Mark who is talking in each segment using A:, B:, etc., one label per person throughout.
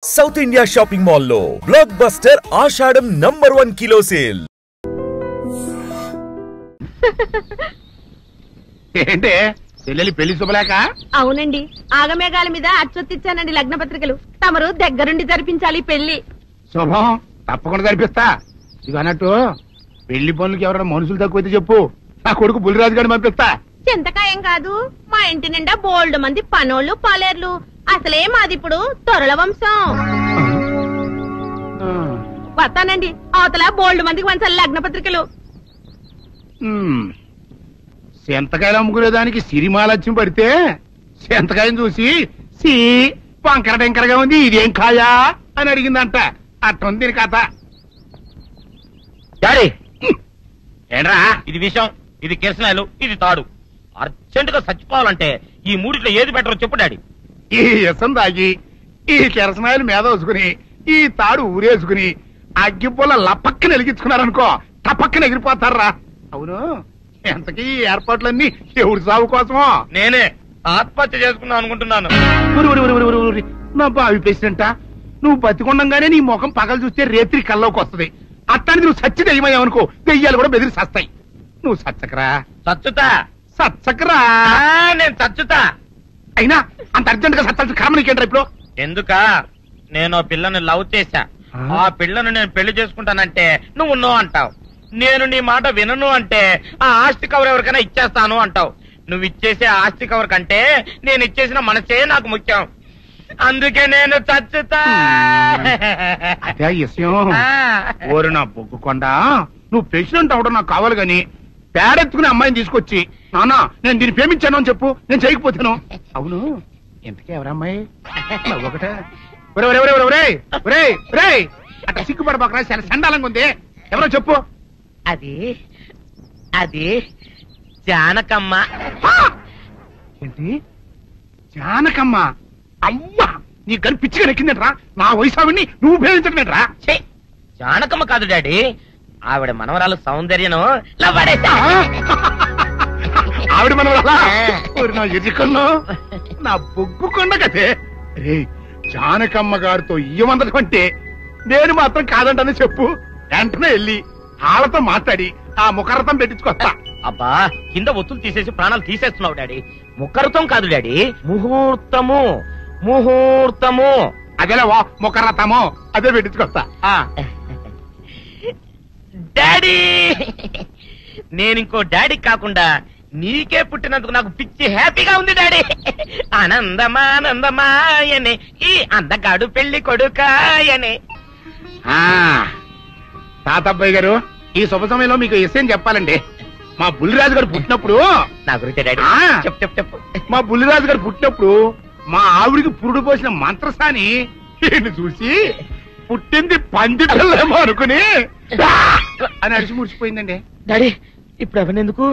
A: South India shopping mall లో block buster ఆషాఢం #1 kilo sale.
B: ఏంటే చెల్లెలి పెళ్లి శుభలేక?
C: అవునండి, ఆగమేఘాల మీద అచ్చొత్తిచ్చానండి లగ్న పత్రికలు. తమరు దగ్గరుండి జరిపించాలి పెళ్లి.
B: శుభం, తప్పకుండా జరిపిస్తా. ఇక అన్నట్టు పెళ్లి పనులకి ఎవరైనా మనుషులు తక్కువైతే చెప్పు, నా కొడుకు బుల్లిరాజు గారిని పంపిస్తా.
C: చింతకాయం కాదు, మా ఇంటి నిండా బోల్డ్ మంది పనోళ్ళు పాలేర్లు. అసలే మాది ఇప్పుడు తొరల వంశం. వస్తానండి, అవతల బోల్డ్ మందికి వంచాలి లగ్న పత్రికలు.
B: సెంతకాయలు అమ్ముకునేదానికి సిరిమాలత్యం పడితే సెంతకాయని చూసి సి వంకర టెంకరగా ఉంది, ఇదేం కాయా అని అడిగిందంట. అట్టుంది దీని కథ.
D: డాడీ,
B: ఏంట్రా?
D: ఇది విషం, ఇది కిరసనాయలు, ఇది తాడు. అర్జెంట్ గా చచ్చిపోవాలంటే ఈ మూడిట్లో ఏది బెటర్ చెప్పు డాడీ.
B: ఈ ఇసం తాగి ఈ కిరసనాయలు మీద వేసుకుని ఈ తాడు ఊరేసుకుని అగ్గిపుల్ల లపక్కన వెలిగించుకున్నారనుకో, టపక్కన ఎగిరిపోతారా. అవును, ఎంతకీ ఈ ఏర్పాట్లన్నీ ఎవరి సాగు కోసమో?
D: నేనే ఆత్మహత్య చేసుకున్నాను అనుకుంటున్నాను.
B: నా బావి పేసినంట, నువ్వు బతికొండంగానే నీ ముఖం పగలు చూస్తే రేత్రి కల్లోకి వస్తుంది. అట్టానికి నువ్వు సచ్చి దెయ్యమయ్యావనుకో, దెయ్యాలు కూడా బెదిరి సస్తాయి. నువ్వు సచ్చకరా,
D: చచ్చుతా.
B: సచ్చకరా.
D: నేను చచ్చుతా.
B: అయినా అంత అర్జెంట్ గా సత్తాల్సిన కర్మ నీకేంట్రా ఇప్పుడు?
D: ఎందుక, నేను ఆ పిల్లని లవ్ చేశా. ఆ పిల్లను నేను పెళ్లి చేసుకుంటానంటే నువ్వు నో అంటావు. నేను నీ మాట వినను అంటే ఆ ఆస్తి కవర్ ఎవరికైనా ఇచ్చేస్తాను అంటావు. నువ్వు ఇచ్చేసే ఆస్తి కవర్ కంటే నేను ఇచ్చేసిన మనసే నాకు ముఖ్యం. అందుకే నేను చచ్చుతా.
B: అదే విషయం. ఓరు నా బొగ్గుకొండ, నువ్వు ప్రెసిడెంట్ అవడం నాకు కావాలి గాని పేడెత్తుకునే అమ్మాయిని తీసుకొచ్చి నానా నేను దీన్ని ప్రేమించాను అని చెప్పు, నేను చేయకపోతాను. అవును, ఎంతకే ఎవరమ్మాయి? ఒకటే అట్లా సిగ్గుపడబాకరా, చాలా సండాలంగా ఉంది. ఎవరో చెప్పు.
D: అది అది జానకమ్మ.
B: ఏంటి జానకమ్మ? అమ్మా, నీ గని పిచ్చిగా నెక్కిందంట్రా. నా వయసావిని నువ్వు ప్రేమించడమేట్రా?
D: జానకమ్మ కాదు డాడీ, ఆవిడ మనవరాలు సౌందర్యను
B: ఆవిడ మనవరాలా? నా ఎదుకల్లో నా బొగ్గుకొండ కదే. రే, జానకమ్మ గారితో ఇయ్యమందడం అంటే నేను మాత్రం కాదంటనే చెప్పు. వెంటనే వెళ్ళి వాళ్ళతో మాట్లాడి ఆ ముఖరథం పెట్టించుకొస్తా.
D: అబ్బా, కింద ఒత్తులు తీసేసి ప్రాణాలు తీసేస్తున్నావు డాడీ. ముఖరథం కాదు డాడీ, ముహూర్తము. ముహూర్తము
B: అదేలా ముఖరథము, అదే పెట్టించుకొస్తా.
D: డాడీ, నేను ఇంకో డాడీ కాకుండా నీకే పుట్టినందుకు నాకు పిచ్చి హ్యాపీగా ఉంది డాడీ. ఆనందమానందమాయనే ఈ అందగాడు పెళ్లి కొడుకాయనే.
B: తాతబ్బాయి గారు, ఈ శుభ సమయంలో మీకు విషయం చెప్పాలండి. మా బుల్లిరాజు గారు పుట్టినప్పుడు
D: నా గురించి డాడీ చెప్పు చెప్పు.
B: మా బుల్లిరాజు గారు పుట్టినప్పుడు మా ఆవిడికి పురుడు పోసిన మంత్రసాని చూసి పుట్టింది పంది పిల్లేమో అనుకుని అని అడిచి ముడిచిపోయిందండి.
D: డాడీ, ఇప్పుడు ఎవరినెందుకు?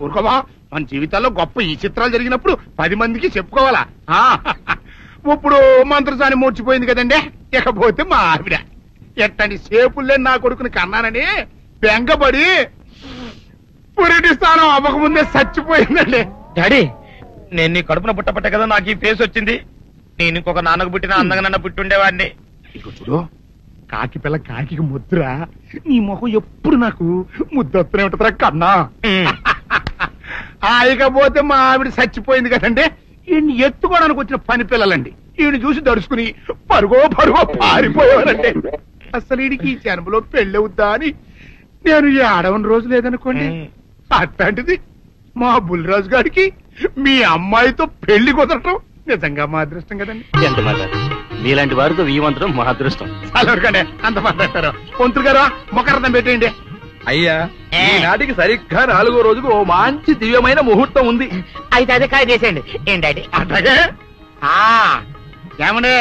B: ఊరుకోవా, మన జీవితాల్లో గొప్ప ఈ చిత్రాలు జరిగినప్పుడు 10 మందికి చెప్పుకోవాలా. ఇప్పుడు మంత్రసాని మూర్చిపోయింది కదండి. ఇకపోతే మా ఆవిడ ఎట్టండి సేపుల్లే నా కొడుకుని కన్నానని బెంగపడి పురిటి స్థానం అవ్వకముందే చచ్చిపోయిందండి.
D: డాడీ, నేను నీ కడుపున పుట్టపట్ట కదా నాకు ఈ ఫేస్ వచ్చింది. నేను ఇంకొక నాన్నకు పుట్టిన అందంగా నన్ను పుట్టుండేవాడిని.
B: ఇక చూడు, కాకి పిల్ల కాకి ముద్దురా. నీ మొహం ఎప్పుడు నాకు ముద్దొత్తనే ఉంటుందిరా కన్నా. ఇకపోతే మా ఆవిడ చచ్చిపోయింది కదండి. ఈయన్ని ఎత్తుకోవడానికి వచ్చిన పని పిల్లలండి ఈయన చూసి దడుచుకుని పరుగో పారిపోయేవారండి. అసలు ఈడికి ఈ జన్మలో పెళ్ళవుద్దా అని నేను ఏడవని రోజు లేదనుకోండి. అట్లాంటిది మా బుల్లిరాజు గారికి మీ అమ్మాయితో పెళ్లి కుదరటం నిజంగా మా అదృష్టం కదండి.
D: ఎంత మాట, మీలాంటి వారితో వీయమంతరం మా అదృష్టం.
B: అలాగే అంత మాట్లాడతారు. పొంతులు గారు మొకరథం పెట్టేయండి.
E: అయ్యా, ఈనాటికి సరిగ్గా 4వ రోజుకు ఓ మంచి దివ్యమైన ముహూర్తం ఉంది.
D: అయితే అదే కాయ చేసేయండి. ఏంటండి?
B: అట్లాగే ఏమనే,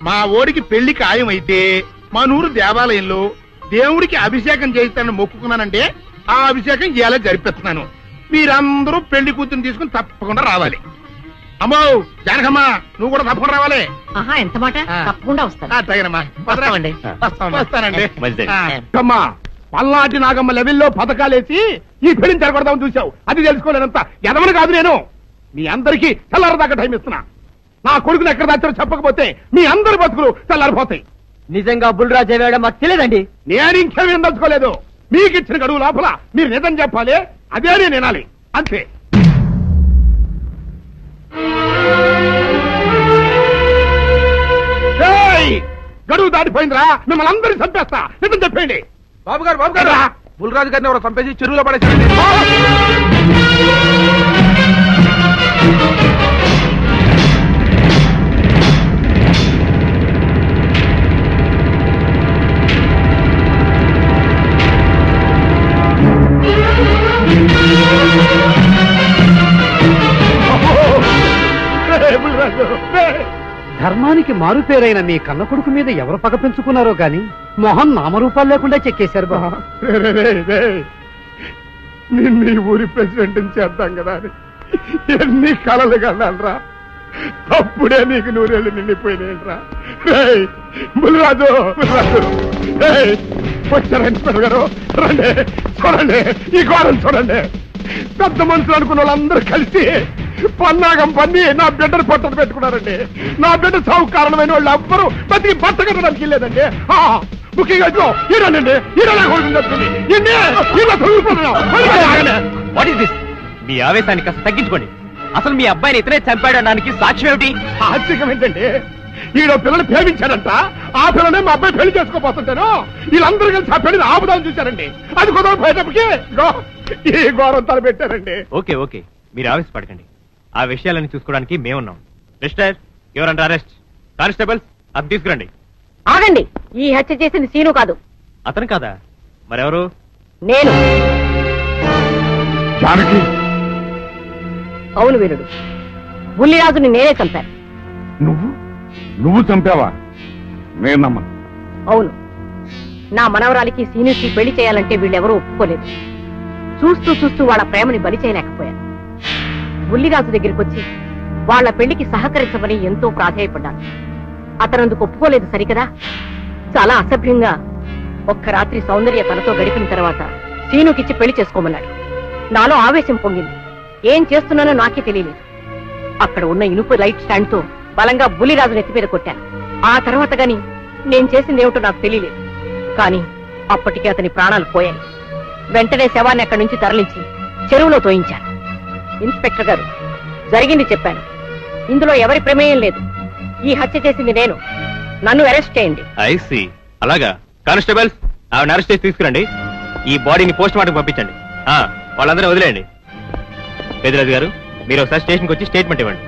B: మా ఓడికి పెళ్లి ఖాయం అయితే మా నూరు దేవాలయంలో దేవుడికి అభిషేకం చేయిస్తానని మొక్కుకున్నానంటే ఆ అభిషేకం ఇలా జరిపిస్తున్నాను. మీరందరూ పెళ్లి కూతురు తీసుకుని తప్పకుండా రావాలి. అమ్మో జానకమ్మ, నువ్వు కూడా తప్పకుండా రావాలి.
C: ఎంత మాట, తప్పకుండా వస్తాను.
B: అట్లాగేనమ్మా, వస్తానండి.
D: మంచిది.
B: అమ్మా, పల్నాటి నాగమ్మ లెవెల్లో పథకాలేసి ఈ పెళ్లిని జరగొడదామని చూసావు. అది తెలుసుకోలేనంత ఎదవని కాదు నేను. మీ అందరికీ తెల్లారదాకా టైం ఇస్తున్నా. నా కొడుకుని ఎక్కడ దాచారో చెప్పకపోతే మీ అందరి బతుకులు తెల్లారిపోతాయి.
F: నిజంగా బుల్రాజు వేయడం మాకు తెలియదండి.
B: నేను ఇంకేమీ దలుచుకోలేదు. మీకు ఇచ్చిన గడువు లోపల మీరు నిజం చెప్పాలి, అదే నేను వినాలి, అంతే. గడువు దాటిపోయిందిరా, మిమ్మల్ని అందరినీ చంపేస్తా. నిజం చెప్పండి.
E: బాబు గారు బుల్రాజు గారిని ఎవరో చంపేసి చెరువులో పడేసారండి.
F: ధర్మానికి మారుపేరైన మీ కన్న కొడుకు మీద ఎవరు పగ పెంచుకున్నారో గాని మొహం నామరూపాలు లేకుండా చెక్కేశారు బా.
B: నిన్ను ఊరి ప్రెసిడెంట్ చేద్దాం కదా అని ఎన్ని కలలు కన్నారా. అప్పుడే నీకు నూరేళ్ళు నిండిపోయినాయిరా. బుల్రాజు వచ్చారా ఇన్స్పెక్టర్ గారు? రండి, చూడండి ఈ ఘోరం చూడండి. పెద్ద మనుషులు అనుకున్న వాళ్ళందరూ కలిసి పన్నాగం పన్ని నా బిడ్డను పట్టలు పెట్టుకున్నారండి. నా బిడ్డ సాగు కారణమైన వాళ్ళు ఎవ్వరూ బతికి బట్ట కట్టడానికి లేదండి. ముఖ్యంగా ఈడనండి, ఈడనే కొడుతుంది.
F: మీ ఆవేశాన్ని కాస్త తగ్గించుకోండి. అసలు మీ అబ్బాయిని ఇతనే చంపాడడానికి సాక్ష్యం ఏమిటి?
B: ఆశ్చర్యం ఏంటండి, ఈడో పిల్లలు ప్రేమించాడంట. ఆ పిల్లనే మా అబ్బాయి పెళ్లి చేసుకోబోతుంటాను. వీళ్ళందరూ కలిసి ఆ పెళ్లిని ఆపుదాన్ని చూశారండి. అది కుదర పోయేటప్పటికి ఈ ఘోరం తలపెట్టారండి.
F: ఓకే ఓకే, మీరు ఆవేశపడకండి. ఆ విషయాలను చూసుకోవడానికి మేమున్నాం. Mister your under arrest. Constables అది తీసుకురండి.
C: ఆగండి, ఈ హత్య చేసింది సీను కాదు.
F: అతను కాదా? మరెవరు?
C: నేను.
B: జానకి,
C: అవును వీరుడు, బుల్లిరాజుని నేనే చంపాను.
B: నువ్వు చంపావా? నేను నమ్మను.
C: అవును, నా మనవరాలికి సీనుకి పెళ్లి చేయాలంటే వీళ్ళెవరూ ఒప్పుకోలేదు. చూస్తూ చూస్తూ వాళ్ళ ప్రేమని బలి చేయలేకపోయాను. బుల్లిరాజు దగ్గరికి వచ్చి వాళ్ళ పెళ్లికి సహకరించమని ఎంతో ప్రాధేయపడ్డాను. అతనందుకు ఒప్పుకోలేదు సరికదా. చాలా అసభ్యంగా ఒక్క రాత్రి సౌందర్య తనతో గడిపిన తర్వాత సీనుకిచ్చి పెళ్లి చేసుకోమన్నాడు. నాలో ఆవేశం పొంగింది. ఏం చేస్తున్నానో నాకే తెలియలేదు. అక్కడ ఉన్న ఇనుపు లైట్ స్టాండ్ తో బలంగా బుల్లిరాజు నెత్తి మీద కొట్టాను. ఆ తర్వాత గాని నేను చేసిందేమిటో నాకు తెలియలేదు. కానీ అప్పటికే అతని ప్రాణాలు పోయాయి. వెంటనే శవాన్ని అక్కడి నుంచి తరలించి చెరువులో తోయించాను. ఇన్స్పెక్టర్ గారు, జరిగింది చెప్పాను. ఇందులో ఎవరి ప్రమేయం లేదు. ఈ హత్య చేసింది నేను. నన్ను అరెస్ట్ చేయండి.
F: ఐసి అలాగా. కానిస్టేబుల్స్ ఆవిడ అరెస్ట్ చేసి తీసుకురండి. ఈ బాడీని పోస్ట్ మార్టం పంపించండి. వాళ్ళందరూ వదిలేయండి. పెద్దరాజు గారు, మీరు ఒకసారి స్టేషన్కి వచ్చి స్టేట్మెంట్ ఇవ్వండి.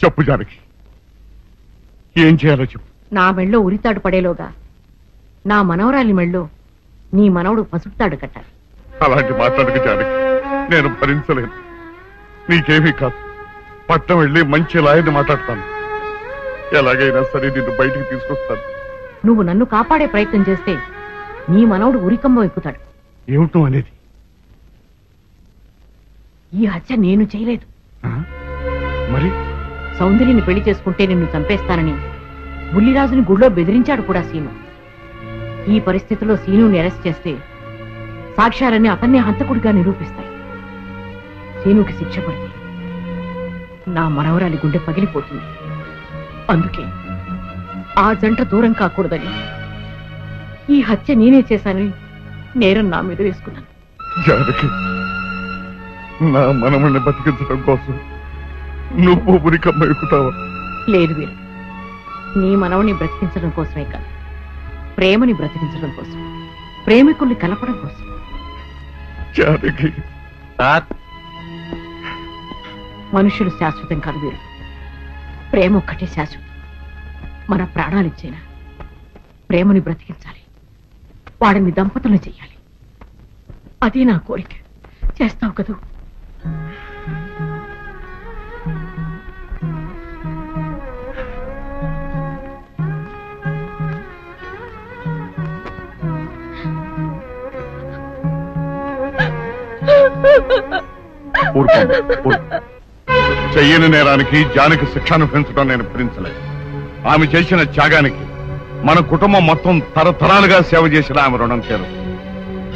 B: చెప్పు జానకి, ఏం చేయాలో చెప్పు.
C: నా మెళ్ళో ఉరితాడు పడేలోగా నా మనవరాలి మెళ్ళో నీ మనవడు పసుపుతాడు కట్టాలి.
B: అలాంటి మాట్లాడక జానకి, నేను భరించలేను. నీకేమీ కాదు, పట్నం వెళ్ళి మంచి లాయర్ని మాట్లాడతాను. ఎలాగైనా సరే నిన్ను బయటికి తీసుకొస్తాను.
C: నువ్వు నన్ను కాపాడే ప్రయత్నం చేస్తే నీ మనవడు ఉరికంబం ఎక్కుతాడు.
B: ఏమిటో అనేది?
C: ఈ హత్య నేను చేయలేదు.
B: మరి
C: సౌందర్యని పెళ్లి చేసుకుంటే నిన్ను చంపేస్తానని బుల్లిరాజుని గుళ్ళో బెదిరించాడు కూడా సీను. ఈ పరిస్థితిలో సీనుని అరెస్ట్ చేస్తే సాక్ష్యాలన్నీ అతన్నే హంతకుడిగా నిరూపిస్తాయి. సీనుకి శిక్ష పడితే నా మనవరాలి గుండె పగిలిపోతుంది. అందుకే ఆ జంట దూరం కాకూడదని ఈ హత్య నేనే చేశానని నేరం నా మీద వేసుకున్నాను.
B: జానకి, నా మనమని బతికించడం కోసం నువ్వు ఉరికమ్మ ఎక్కుతావా?
C: లేదు వీరు, నీ మనవని బ్రతికించడం కోసమే కాదు, ప్రేమని బ్రతికించడం కోసం, ప్రేమికుల్ని కలపడం కోసం.
B: జానకి,
C: మనుషులు శాశ్వతం కాదు వీరు, ప్రేమ ఒక్కటే శాశ్వతం. మన ప్రాణాలిచ్చైనా ప్రేమని బ్రతికించాలి, వాడిని దంపతులు చెయ్యాలి. అదే నా కోరిక. చేస్తావు కదూ?
B: చెయ్యని నేరానికి జానకి శిక్ష అనుభవించడం నేను భరించలేదు. ఆమె చేసిన త్యాగానికి మన కుటుంబం మొత్తం తరతరాలుగా సేవ చేసిన ఆమె రుణం చేరు.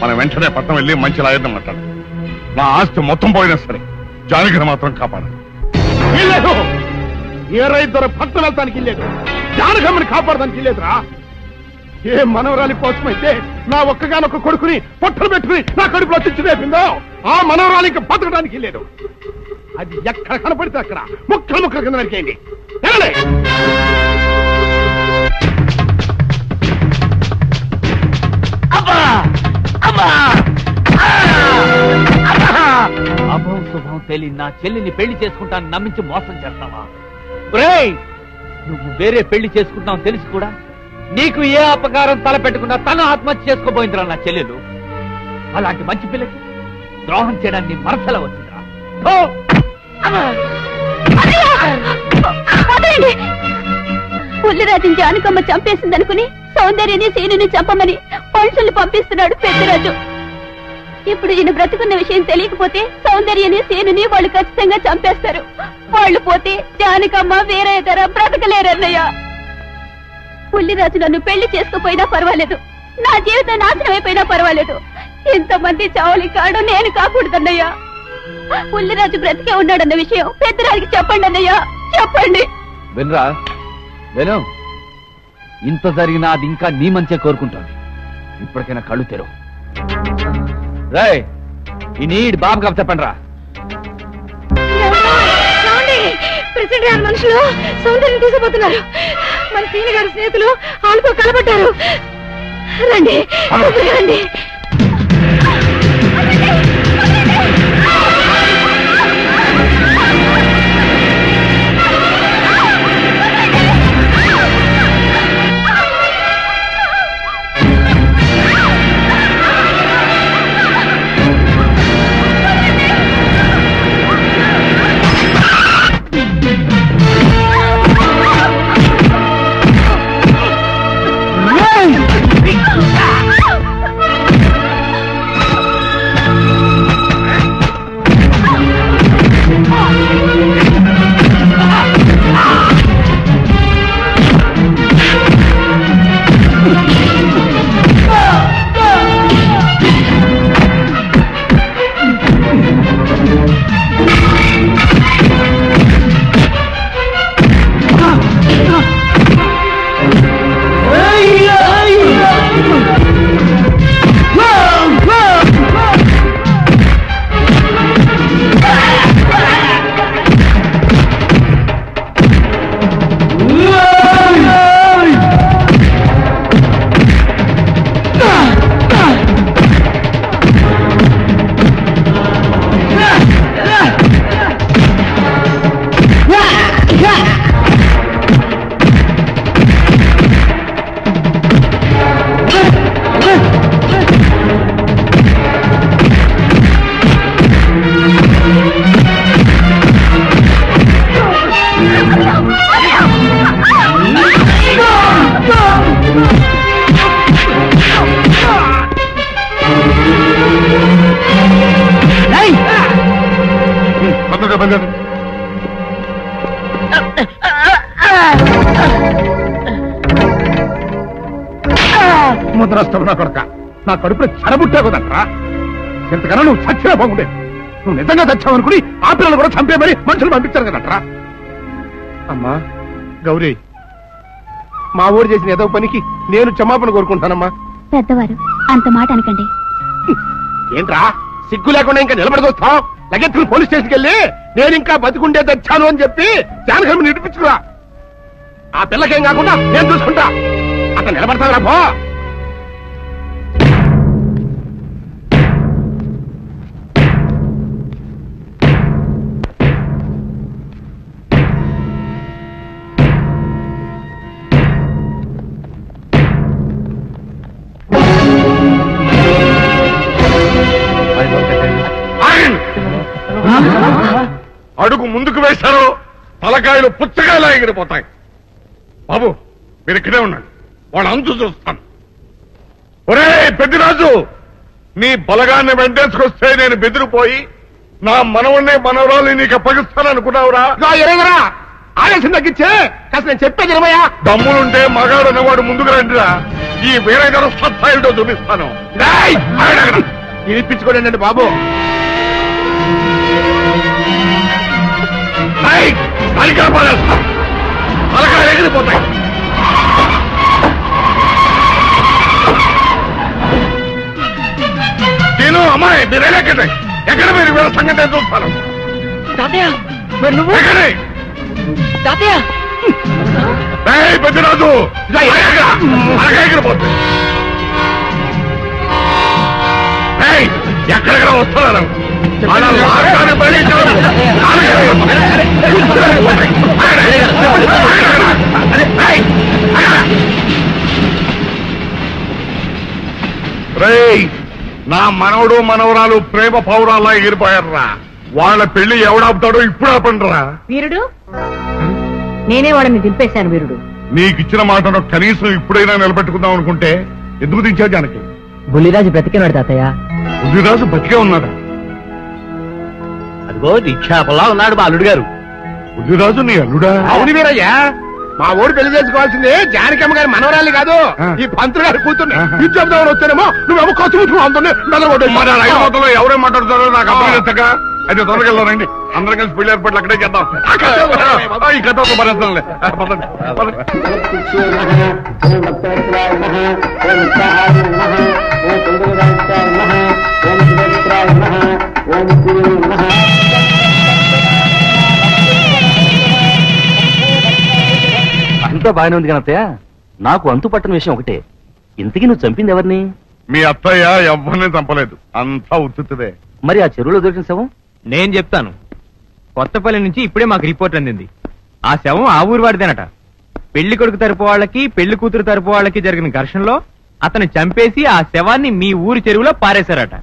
B: మనం వెంటనే పట్నం వెళ్ళి మంచి లాయర్ని మాట్లాడు. నా ఆస్తి మొత్తం పోయినా సరే జానకిని మాత్రం కాపాడాలి. ఏ రైతు పట్నం వెళ్తానికి లేదు, జానకమ్మని కాపాడడానికి లేదురా. ఏ మనవరాలి కోసమైతే నా ఒక్కగానొక్క కొడుకుని పొట్టలు పెట్టుకుని నా కడుపులో తెచ్చి వేపిందో ఆ మనవరాలి ఇంకా బతకడానికి లేదు. అది ఎక్కడ కనపడితే అక్కడ ముక్కలు ముక్కల కింద నరికేయండి.
E: అభం శుభం తెలియని నా చెల్లిని పెళ్లి చేసుకుంటాను నమ్మించి మోసం చేస్తావా? నువ్వు వేరే పెళ్లి చేసుకుంటావు తెలిసి కూడా నీకు ఏ అపకారం తలపెట్టకుండా తన ఆత్మహత్య చేసుకోబోయిందిరా నా చెల్లెలు. అలాంటి మంచి పిల్లకి ద్రోహం చేయడానికి మనసలా వచ్చిందిరా.
G: పుల్లిరాజుని జానకమ్మ చంపేసిందనుకుని సౌందర్యని సీనుని చంపమని మనుషుల్ని పంపిస్తున్నాడు పెద్దరాజు. ఇప్పుడు ఈయన బ్రతుకున్న విషయం తెలియకపోతే సౌందర్యని సీనుని వాళ్ళు ఖచ్చితంగా చంపేస్తారు. వాళ్ళు పోతే జానకమ్మ వేరే ధర బ్రతకలేరన్నయ్య. పుల్లిరాజు నన్ను పెళ్లి చేసుకుపోయినా పర్వాలేదు, నా జీవితం నాశనం అయిపోయినా పర్వాలేదు, ఇంతమంది చావలి కాడు నేను కాకూడదన్నయ్యా. పుల్లిరాజు బ్రతికే ఉన్నాడన్న విషయం పెద్దరాజుకి చెప్పండి అన్నయ్యా, చెప్పండి.
E: వినరా విను, ఇంత జరిగినా అది ఇంకా నీ మంచిగా కోరుకుంటోంది. ఇప్పటికైనా కళ్ళు తెరు. రాయ్ ఈ నీడ్ బాబుగా చెప్పండి రా.
G: ప్రెసిడెంట్ గారి మనుషులు సౌందర్యం తీసుకుపోతున్నారు. మన సీని గారి స్నేహితులు వాళ్ళతో కలబడ్డారు. రండి రండి.
B: ముద్రస్తావు నా కొడక, నా కడుపులో చెరబుట్టా కదట్రా. ఇంతకన్నా నువ్వు చచ్చినా బాగుండేది. నువ్వు నిజంగా చచ్చావనుకుని ఆ పిల్లలు కూడా చంపే మరి మనుషులు పంపించారు కదట్రా. అమ్మా గౌరీ, మా ఊరు చేసిన ఏదో పనికి నేను క్షమాపణ కోరుకుంటానమ్మా.
G: పెద్దవారు అంత మాట అనకండి.
B: ఏంట్రా సిగ్గు లేకుండా ఇంకా నిలబడదొస్తావు? లగెత్తులు పోలీస్ స్టేషన్కి వెళ్ళి నేను ఇంకా బతికుండే తెచ్చాను అని చెప్పి జానకమ్మని నిడిపించుకురా. ఆ పిల్లకేం కాకుండా నేను చూసుకుంటా. అతను నిలబడతాను రా పో. అడుగు ముందుకు వేశారో తలకాయలు పుచ్చకాయలా ఎగిరిపోతాయి. బాబు మీరు ఇక్కడే ఉండండి, వాళ్ళ అంతు చూస్తాను. ఒరే పెద్దిరాజు, నీ బలగాన్ని వెంటేసుకొస్తే నేను బెదిరిపోయి నా మనవన్నే మనవరాలు నీకు అప్పగిస్తాననుకున్నావురా? ఆవేశం తగ్గించే కాస్త నేను చెప్పేది నిలవయ్యా.
H: దమ్ములుంటే మగాడు అన్నవాడు ముందుకు రండిరా. ఈ వేరే సత్తాయిటో చూపిస్తాను.
B: వినిపించుకోండి బాబు.
H: తలకాయలు ఎగిరిపోతాయి. నేను అమ్మాయి మీరు ఎక్కడే ఎక్కడ మీరు వీళ్ళ సంగతి చూస్తాను. పెద్దరాజు ఎగిరిపోతుంది. ఎక్కడెక్కడ వస్తున్నారు నా మనవడు మనవరాలు ప్రేమ పౌరాల్లా ఎగిరిపోయారా. వాళ్ళ పెళ్లి ఎవడాపుతాడో ఇప్పుడు ఆపండిరా.
C: వీరుడు నేనే వాళ్ళని దింపేశాను. వీరుడు
H: నీకిచ్చిన మాటను కనీసం ఇప్పుడైనా నిలబెట్టుకుందాం అనుకుంటే ఎందుకు దించావు జానకి?
I: బుల్లిరాజు బ్రతికినాడు తాతయ్య.
H: బుల్లిరాజు బతికే ఉన్నాడా?
E: అదిగో నిక్షేపంలా ఉన్నాడు మా అల్లుడు గారు.
H: బుల్లిరాజు నీ అల్లుడా?
B: అవును వీరయ్యా, మా ఓడి పెళ్లి చేసుకోవాల్సిందే జానకమ్మ గారి మనవరాలి కాదు, ఈ పంతులు గారి కూతుర్ని. ఇది చెప్దామని వస్తేనేమో నువ్వేమో ఖర్చు ముట్టుకుని
H: మొదలు ఎవరేం మాట్లాడుతారో నాకు అర్థం చేస్తాక అయితే త్వరగా రండి. అందరం కలిసి పెళ్లి ఏర్పాట్లు అక్కడే చేద్దాం. ఈ కథ భరిస్తాంలే.
F: అంతా బాగానే ఉంది కనత్తయ్య. నాకు అంతు పట్టని విషయం ఒకటే, ఇంతకీ నువ్వు చంపింది ఎవరిని?
H: మీ అత్తయ్య ఎవరిని చంపలేదు, అంతా ఉత్తుదే.
F: మరి ఆ చెరువులో దొరికిన శవం?
J: నేను చెప్తాను. కొత్తపల్లి నుంచి ఇప్పుడే మాకు రిపోర్ట్ అందింది. ఆ శవం ఆ ఊరు వాడిదేనట. పెళ్లి కొడుకు తరపు వాళ్ళకి పెళ్లి కూతురు తరపు వాళ్ళకి జరిగిన ఘర్షణలో అతను చంపేసి ఆ శవాన్ని మీ ఊరి చెరువులో పారేశారట.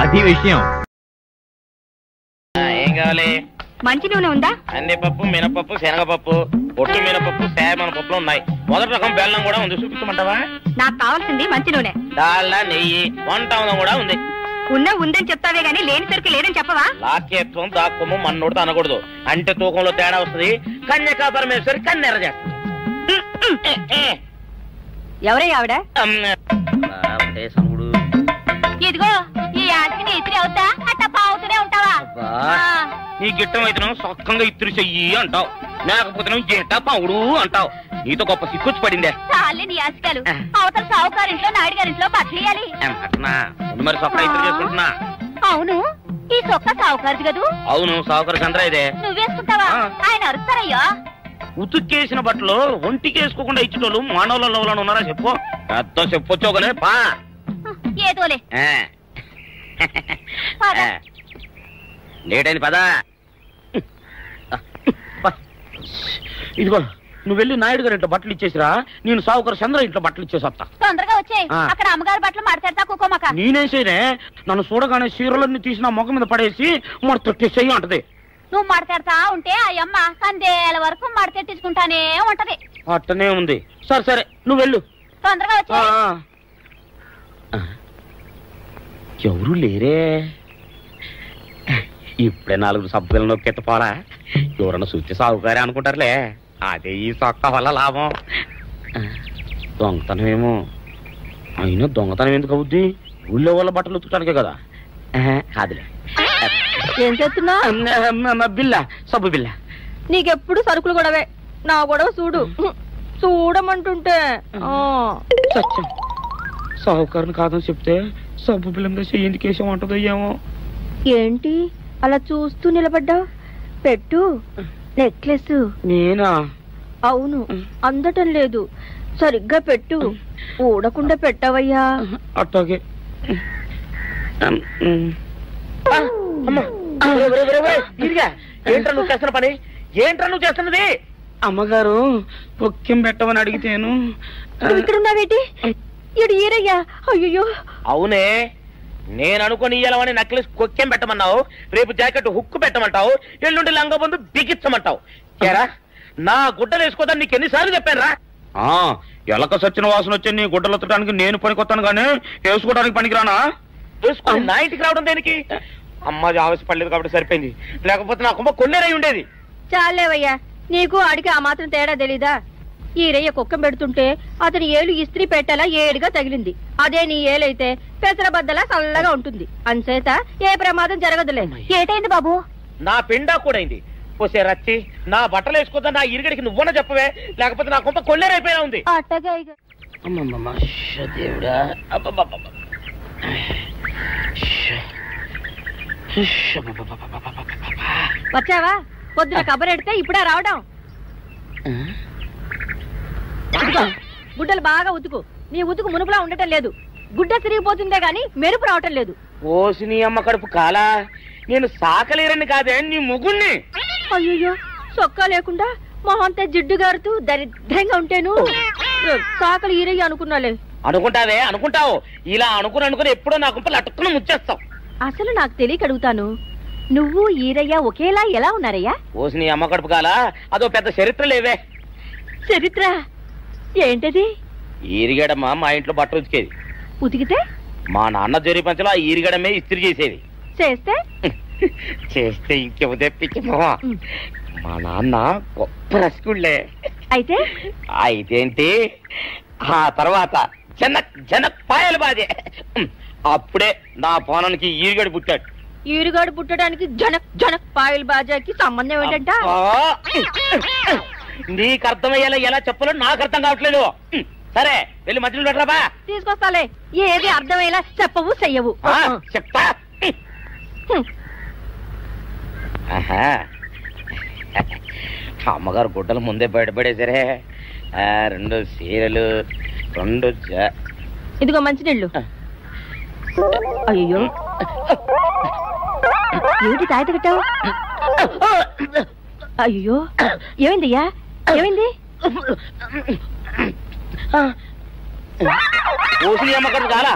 J: అది విషయం.
D: ఏం కావాలి?
G: మంచి నూనె ఉందా?
D: కందిపప్పు, మినపప్పు, శనగపప్పు, పొట్టు మినపప్పు, సేమన పప్పులు ఉన్నాయి. మొదటి రకం బెల్లం కూడా ఉంది, చూపించమంటావా?
G: నాకు కావాల్సింది మంచి నూనె.
D: డాల్డా, నెయ్యి, వంట కూడా ఉంది.
G: ఉందని చెప్తావే గానీ లేని సరికి లేదని చెప్పవా?
D: లాక్యత్వం దాక్కుము మన్నోడు అనకూడదు, అంటే తూకంలో తేడా వస్తుంది. కన్యకా పరమేశ్వరి కన్నెర చేస్తుంది.
G: ఎవరయ్య ఆవిడ?
D: సనుగుడు.
G: ఇదిగో ఈ ఆటకి నీ ఇస్త్రీ అవుతా అట్లా పావుతూనే ఉంటావా?
D: నీ గిట్టం అయితే సొక్కంగా ఇత్తురు చెయ్యి అంటావు, లేకపోతే గిట్ట పావుడు అంటావు. నీతో గొప్ప సిక్కుచ్చి పడిందే.
G: చాలే నీ ఆశకాలు. అవతల సావుకారింట్లో నాయుడు గారింట్లో బట్టలేయాలి.
D: మరి సొక్క ఇత్తురు చేసుకుంటున్నా.
G: అవును, ఈ సొక్క సావుకారిది కదూ?
D: అవును, సావుకారు చంద్ర ఇదే.
G: నువ్వేసుకుంటావా? ఆయన అరుస్తారయ్యా.
D: ఉతుక్కేసిన బట్టలు ఒంటికి వేసుకోకుండా ఇచ్చేటోళ్ళు మానవులలో ఉన్నారా చెప్పు? పెద్ద చెప్పొచ్చోగలే పా.
G: ఏదోలే
D: లేటైంది పదా. ఇదిగో నువ్వు వెళ్ళి నాయుడు గారి ఇంట్లో బట్టలు ఇచ్చేసిరా, నేను సావుకారు చంద్ర ఇంట్లో బట్టలు ఇచ్చేసి వస్తా.
G: తొందరగా వచ్చే, అక్కడ అమ్మగారి బట్టలు మాడతాడతా కుకోమక.
D: నేనేం చేయనే, నన్ను చూడగానే చీరలన్నీ తీసి నా ముఖం మీద పడేసి మడతెట్టేసేయి అంటది.
G: నువ్వు మాడతాడతా ఉంటే ఆ అమ్మ సందేల వరకు మడతెట్టించుకుంటానే ఉంటది.
D: అట్టనే ఉంది. సరే సరే నువ్వు వెళ్ళు,
G: తొందరగా వచ్చే.
D: ఎవరు లేరే, ఇప్పుడే 4 సబ్బులు నొక్కెత్తపోరా. ఎవరన్నా చూస్తే సాగుకారే అనుకుంటారులే. అదే ఈ సొక్క వల్ల లాభం. దొంగతనమేమో. అయినా దొంగతనం ఎందుకు అవుద్ది? ఊళ్ళో వాళ్ళ బట్టలు ఉతుకడానికే కదా. కాదులే.
G: ఏం చేస్తున్నా?
D: బిల్ల, సబ్బు బిల్ల.
G: నీకెప్పుడు సరుకులు గొడవే. నా గొడవ చూడు, చూడమంటుంటే.
D: సత్యం, సాహుకారుని కాదని చెప్తే సబ్బు బిల్లంగా ఎందుకు వేసామంటుందో ఏమో.
G: ఏంటి అలా చూస్తూ నిలబడ్డా? పెట్టు నెక్లెస్.
D: నేనా?
G: అవును, అందటం లేదు. సరిగ్గా పెట్టు, ఊడకుండా పెట్టవయ్యా.
D: అట్టాగే. ఏంట్రా నువ్వు చేస్తున్న పని? ఏంట్రా నువ్వు చేస్తున్నది? అమ్మగారు పొక్కెం పెట్టమని అడిగితేను.
G: ఇక్కడ ఉన్నావేటి? ఇడు ఈరయ్యా. అయ్యో.
D: అవునే, నేను అనుకుని ఇయ్యాలని నెక్లెస్ కొక్కెం పెట్టమన్నావు, రేపు జాకెట్ హుక్కు పెట్టమంటావు, ఎల్లుండి లంగబందు బిగించమంటావు. ఏరా, నా గుడ్డలు వేసుకోదని నీకు ఎన్నిసార్లు చెప్పానురా? ఎలక సచ్చిన వాసన వచ్చి నీ గుడ్డలు ఎత్తడానికి నేను పనికొత్తాను కానీ వేసుకోవడానికి పనికిరానా? వేసుకుని నా ఇంటికి రావడం దేనికి? అమ్మాది ఆవేశపడలేదు కాబట్టి సరిపోయింది, లేకపోతే నా కుమ్మ కొన్నేరై ఉండేది.
G: చాలేవయ్యా, నీకు ఆడికి ఆ మాత్రం తేడా తెలీదా? ఈరయ్య కుక్కం పెడుతుంటే అతని ఏలు ఇస్త్రీ పెట్టేలా ఏడుగా తగిలింది. అదే నీ ఏలైతే పెసరబద్దలా చల్లగా ఉంటుంది. అంచేత ఏ ప్రమాదం జరగదులే. ఏటైంది బాబు?
D: నా పిండా కూడా అయింది. పోసే రచ్చి నా బట్టలు వేసుకోద్దా నా ఇరుగడికి నువ్వున చెప్పవే, లేకపోతే నా కొంత కొల్లేరైపోయినా ఉంది. దేవుడా
G: వచ్చావా? పొద్దున కబరెడితే ఇప్పుడే రావడం. గుడ్డలు బాగా ఉతుకు. నీ ఉతుకు మునుపులా ఉండటం లేదు. గుడ్డ తిరిగిపోతుందే గాని మెరుపు రావటం లేదు.
D: ఓసి నీ అమ్మ కడుపు కాలా, నేను సాకలేరని కాదే నీ ముగుణ్ణి.
G: అయ్యో సొక్కా లేకుండా మొహంతా జిడ్డు గారుతూ దరిద్రంగా ఉంటేను సాకలి ఈరయ్య అనుకున్నాలే.
D: అనుకుంటావే అనుకుంటావు. ఇలా అనుకుని ఎప్పుడో నా గుంపలు అటుక్కుని ముచ్చేస్తావు.
G: అసలు నాకు తెలియక అడుగుతాను, నువ్వు ఈరయ్య ఒకేలా ఎలా ఉన్నారయ్యా?
D: ఓసి నీ అమ్మ కడుపు కాలా, అదో పెద్ద చరిత్ర లేవే.
G: చరిత్ర ఏంటది?
D: ఈరిగడమ్మ మా ఇంట్లో బట్టలు ఉతికేది.
G: ఉతికితే
D: మా నాన్న జరి పంచలో ఆ ఈరిగడమే ఇస్త్రీ చేసేది.
G: చేస్తే
D: చేస్తే ఇంకెవ తెప్పించి మా నాన్న గొప్ప రసికుళ్ళే.
G: అయితే
D: అయితేంటి ఆ తర్వాత జనక్ పాయలు బాధే. అప్పుడే నా పోనానికి ఈరిగడు పుట్టాడు.
G: ఈరుగాడు పుట్టడానికి జనక్ పాయల్ బాజాకి సంబంధం ఏంటంట?
D: నీకు అర్థమయ్యేలా ఎలా చెప్పాలో నాకు అర్థం కావట్లేదు. సరే వెళ్ళి మధ్యలో పెట్టరాబా.
G: తీసుకొస్తాలే. ఏది అర్థమయ్యేలా చెప్పవు చెయ్యవు.
D: చెప్తా. అమ్మగారు గుడ్డలు ముందే బయటపడేసరే. 2 చీరలు 2
G: ఇదిగో మంచినీళ్ళు. అయ్యో ఏమిటి తాయిత కట్టావు? అయ్యో ఏమైందయ్యా? ఏమైంది?
D: ఓసి అమ్మగారు కాలా,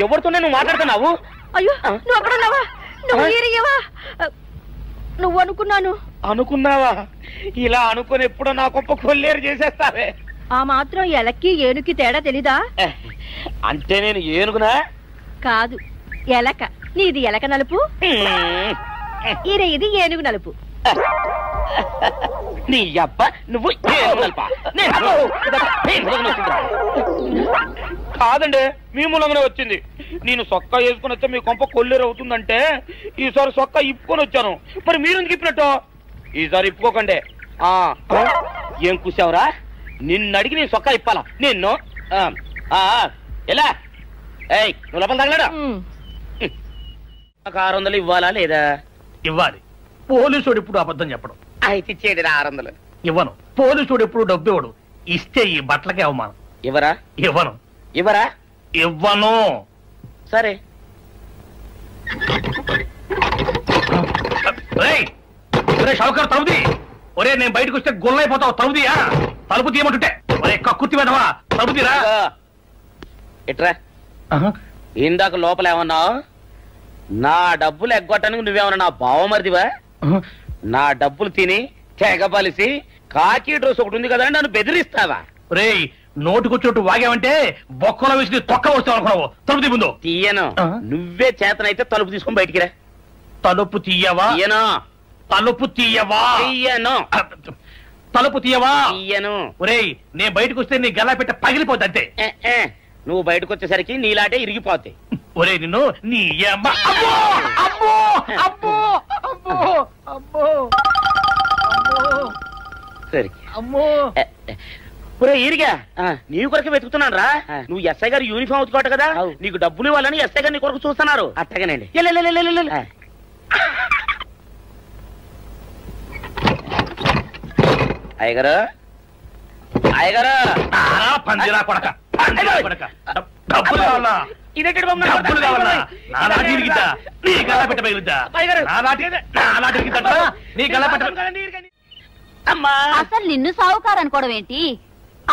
D: ఎవరితోనే నువ్వు మాట్లాడుతున్నావు?
G: అయ్యో నువ్వు అక్కడున్నావా? నువ్వు ఈరయ్యవా? నువ్వు అనుకున్నావా? ఇలా అనుకుని ఎప్పుడో నా గొప్ప కొల్లేరు చేసేస్తావే. ఆ మాత్రం ఎలక్కి ఏనుకి తేడా తెలీదా?
D: అంటే నేను ఏనుగునా?
G: కాదు ఎలక. నీది ఎలక నలుపు, ఈరయ్యది ఏనుగు నలుపు.
D: నీ అబ్బ నువ్వు కాదండి, మీ మూలంగానే వచ్చింది. నేను సొక్కా వేసుకుని వచ్చా మీ కొంప కొల్లేరు అవుతుందంటే ఈసారి సొక్కా ఇప్పుకొని వచ్చాను. మరి మీరు ఎందుకు ఇప్పినట్టు? ఈసారి ఇప్పుకోకండి. ఏం కూసావురా? నిన్ను అడిగి నేను సొక్కా ఇప్పాలా? నిన్ను ఎలా నువ్వు లోపల తగలడా? నాకు 600 ఇవ్వాలా లేదా?
B: ఇవ్వాలి. పోలీసుడు ఇప్పుడు అబద్ధం చెప్పడం.
D: అయితే ఇచ్చేది 600.
B: ఇవ్వను. పోలీసుడు ఎప్పుడు డబ్బు ఇవ్వడు. ఇస్తే ఈ బట్టలకే అవమానం.
D: ఇవ్వరా?
B: ఇవ్వను.
D: సరే
B: షౌకర్ తలుపుది. ఒరే నేను బయటకు వస్తే గొల్లైపోతావు. తలుపుదియా? తలుపు తీయమంటుంటే ఒరే కక్కుర్తి వెదవా, తలుపు తీరా.
D: ఎట్రా ఇందాక లోపల ఏమన్నావు? నా డబ్బులు ఎగ్గొట్టడానికి నువ్వేమన్నా నా బావమరిదివా? నా డబ్బులు తిని తెగబలిసి కాకి డ్రెస్ ఒకటి ఉంది కదా నన్ను బెదిరిస్తావా?
B: రే నోటుకొచ్చినట్టు వాగావంటే బొక్కలో వేసి తొక్క వస్తావు అనుకున్నావు. తలుపు తీ ముందు.
D: తీయను. నువ్వే చేతనైతే తలుపు తీసుకొని బయటికి రా.
B: తలుపు తీయవా?
D: తలుపు తీయవా? తీయను.
B: తలుపు తీయవా?
D: తీయను.
B: ఒరేయ్ నేను బయటకు వస్తే నీ గల్లా పెట్ట పగిలిపోద్ది అంతే.
D: నువ్వు బయటకు వచ్చేసరికి నీలాటే ఇరిగిపోతాయి.
B: ఒరే నిన్ను నీ అమ్మ.
D: సరే ఒరే ఇరిగా నీ కొరకు వెతుకుతున్నాను రా. నువ్వు ఎస్ఐ గారు యూనిఫామ్ ఉతుకోట కదా, నీకు డబ్బులు ఇవ్వాలని ఎస్ఐ గారు నీ కొరకు చూస్తున్నారు. అట్టగానండి. అయ్యగారు
B: పందిరా కొడక, డబ్బులు కావాలా?
D: ఇదేంటి
B: డబ్బులు కావాలా? నా నాటి ఇరిగిద్దా? నీ గల్లా పెట్ట పగిలిద్దా? నీ గల్లా పెట్ట.
G: అసలు నిన్ను సావుకారు అనుకోవడం ఏంటి?